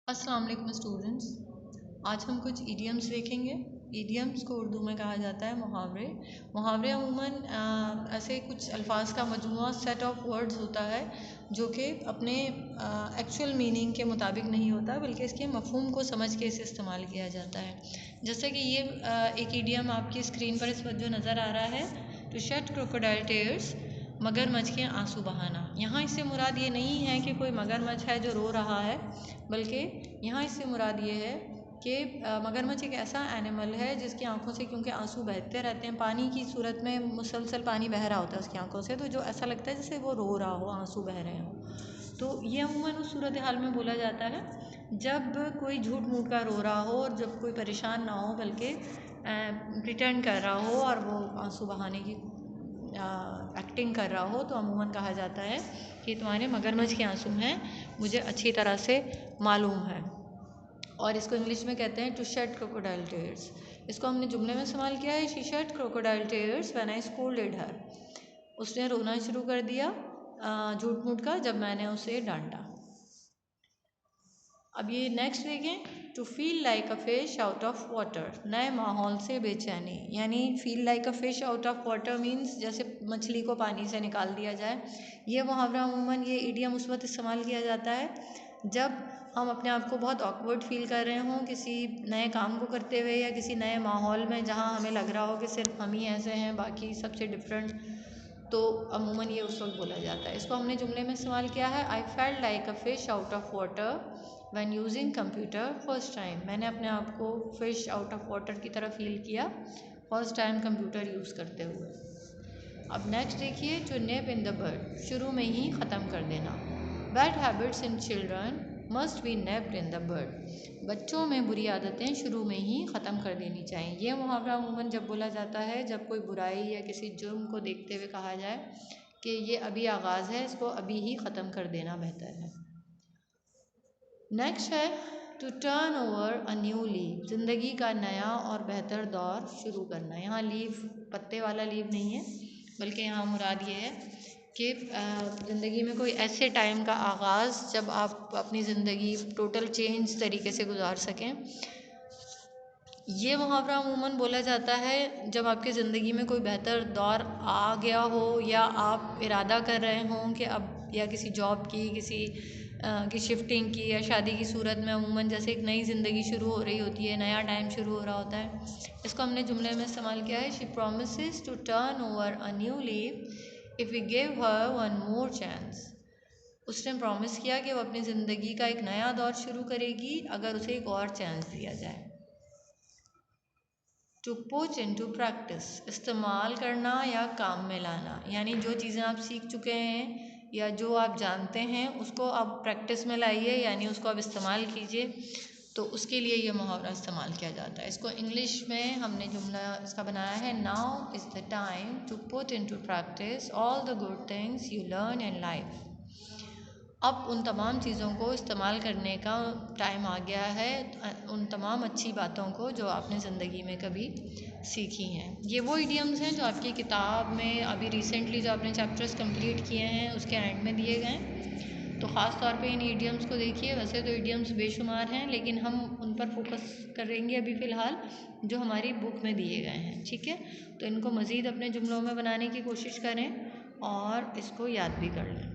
अस्सलाम वालेकुम स्टूडेंट्स। आज हम कुछ ईडियम्स देखेंगे। ईडियम्स को उर्दू में कहा जाता है मुहावरे। मुहावरे अमूमन ऐसे कुछ अल्फाज का मजमूआ सेट ऑफ वर्ड्स होता है जो कि अपने एक्चुअल मीनिंग के मुताबिक नहीं होता, बल्कि इसके मफहूम को समझ के इसे इस्तेमाल किया जाता है। जैसे कि ये एक ईडियम आपकी स्क्रीन पर इस वक्त जो नज़र आ रहा है, टू शेड क्रोकोडाइल टीयर्स, मगरमच्छ के आंसू बहाना। यहाँ इससे मुराद ये नहीं है कि कोई मगरमच्छ है जो रो रहा है, बल्कि यहाँ इससे मुराद ये है कि मगरमच्छ एक ऐसा एनिमल है जिसकी आंखों से क्योंकि आंसू बहते रहते हैं, पानी की सूरत में मुसलसल पानी बह रहा होता है उसकी आंखों से, तो जो ऐसा लगता है जैसे वो रो रहा हो, आंसू बह रहे हों। तो ये अमूमन उस सूरत हाल में बोला जाता है जब कोई झूठ मूठ का रो रहा हो और जब कोई परेशान ना हो, बल्कि प्रिटेंड कर रहा हो और वो आंसू बहाने की एक्टिंग कर रहा हो, तो अमूमन कहा जाता है कि तुम्हारे मगरमच्छ के आंसू हैं, मुझे अच्छी तरह से मालूम है। और इसको इंग्लिश में कहते हैं टू शेड क्रोकोडाइल टीयर्स। इसको हमने जुमले में इस्तेमाल किया है, she shed crocodile tears when I scolded her. उसने रोना शुरू कर दिया झूठ मूठ का जब मैंने उसे डांटा। अब ये नेक्स्ट देखें, to feel like a fish out of water, नए माहौल से बेचैनी। यानी feel like a fish out of water means जैसे मछली को पानी से निकाल दिया जाए। ये मुहावरा अमूमन ये इडियम उस वक्त इस्तेमाल किया जाता है जब हम अपने आप को बहुत ऑकवर्ड फील कर रहे हों किसी नए काम को करते हुए या किसी नए माहौल में जहाँ हमें लग रहा हो कि सिर्फ हम ही ऐसे हैं, बाकी सबसे डिफरेंट, तो अमूमन ये उस वक्त बोला जाता है। इसको हमने जुमले में इस्तेमाल किया है, I felt like a fish out of water when using computer first time. मैंने अपने आप को फिश आउट ऑफ वाटर की तरह फील किया फर्स्ट टाइम कंप्यूटर यूज़ करते हुए। अब नेक्स्ट देखिए, to nip in the bud, शुरू में ही ख़त्म कर देना। Bad habits in children must be nipped in the bud, बच्चों में बुरी आदतें शुरू में ही ख़त्म कर देनी चाहिए। ये मुहावरा अमूमन जब बोला जाता है जब कोई बुराई या किसी जुर्म को देखते हुए कहा जाए कि ये अभी आगाज़ है, इसको अभी ही ख़त्म कर देना बेहतर है। नेक्स्ट है to turn over a new leaf, ज़िंदगी का नया और बेहतर दौर शुरू करना। यहाँ लीव पत्ते वाला लीव नहीं है, बल्कि यहाँ मुराद ये है कि ज़िंदगी में कोई ऐसे टाइम का आगाज़ जब आप अपनी ज़िंदगी टोटल चेंज तरीके से गुजार सकें। ये मुहावरा अमूमन बोला जाता है जब आपकी ज़िंदगी में कोई बेहतर दौर आ गया हो या आप इरादा कर रहे हों कि अब या किसी जॉब की, किसी की शिफ्टिंग की या शादी की सूरत में अमूमन जैसे एक नई ज़िंदगी शुरू हो रही होती है, नया टाइम शुरू हो रहा होता है। इसको हमने जुमले में इस्तेमाल किया है, she promises to turn over a new leaf if we give her one more chance. उसने प्रॉमिस किया कि वो अपनी ज़िंदगी का एक नया दौर शुरू करेगी अगर उसे एक और चांस दिया जाए। टू पुट इनटू प्रैक्टिस, इस्तेमाल करना या काम में लाना। यानी जो चीज़ें आप सीख चुके हैं या जो आप जानते हैं उसको आप प्रैक्टिस में लाइए, यानी उसको आप इस्तेमाल कीजिए, तो उसके लिए ये मुहावरा इस्तेमाल किया जाता है। इसको इंग्लिश में हमने जुमला इसका बनाया है, now is the time to put into practice all the good things you learn in life. अब उन तमाम चीज़ों को इस्तेमाल करने का टाइम आ गया है, उन तमाम अच्छी बातों को जो आपने ज़िंदगी में कभी सीखी हैं। ये वो इडियम्स हैं जो आपकी किताब में अभी रिसेंटली जो आपने चैप्टर्स कंप्लीट किए हैं उसके एंड में दिए गए हैं, तो ख़ास तौर पे इन इडियम्स को देखिए। वैसे तो इडियम्स बेशुमार हैं, लेकिन हम उन पर फोकस करेंगे अभी फ़िलहाल जो हमारी बुक में दिए गए हैं, ठीक है। तो इनको मज़ीद अपने जुमलों में बनाने की कोशिश करें और इसको याद भी कर लें।